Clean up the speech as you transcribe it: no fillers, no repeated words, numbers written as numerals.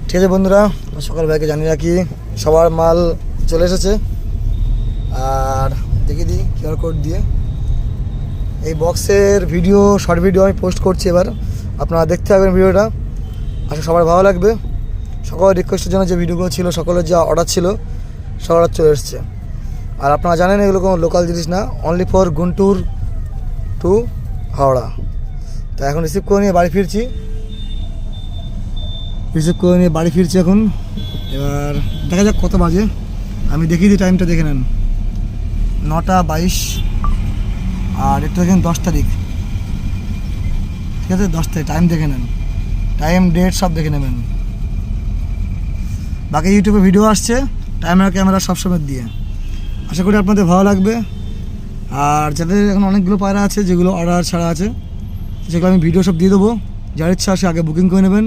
ঠিক আছে বন্ধুরা, সকাল ভাইকে জানিয়ে রাখি সবার মাল চলে এসেছে। আর দেখিয়ে দিই কিউআর কোড দিয়ে এই বক্সের ভিডিও, শর্ট ভিডিও আমি পোস্ট করছি। এবার আপনারা দেখতে থাকবেন ভিডিওটা, আশা সবার ভালো লাগবে। সকলের রিকোয়েস্টের জন্য যে ভিডিওগুলো ছিল, সকলের যা অর্ডার ছিল সব অর্ডার চলে এসছে। আর আপনারা জানেন এগুলো কোনো লোকাল জিনিস না, only for Guntur to Howrah. তো এখন রিসিভ করে নিয়ে বাড়ি ফিরছি, এখন। এবার দেখা যাক কত বাজে, আমি দেখিয়ে দিই টাইমটা, দেখে নেন 9:22। আর এটা দেখেন 10 তারিখ, ঠিক আছে? 10 তারিখ টাইম দেখে নেন, টাইম ডেট সব দেখে নেবেন। বাকি ইউটিউবে ভিডিও আসছে টাইমার ক্যামেরা সবসময় দিয়ে, আশা করি আপনাদের ভালো লাগবে। আর যাদের এখন অনেকগুলো পায়রা আছে যেগুলো অর্ডার ছাড়া আছে, সেগুলো আমি ভিডিও সব দিয়ে দেবো। যার ইচ্ছা আসে আগে বুকিং করে নেবেন।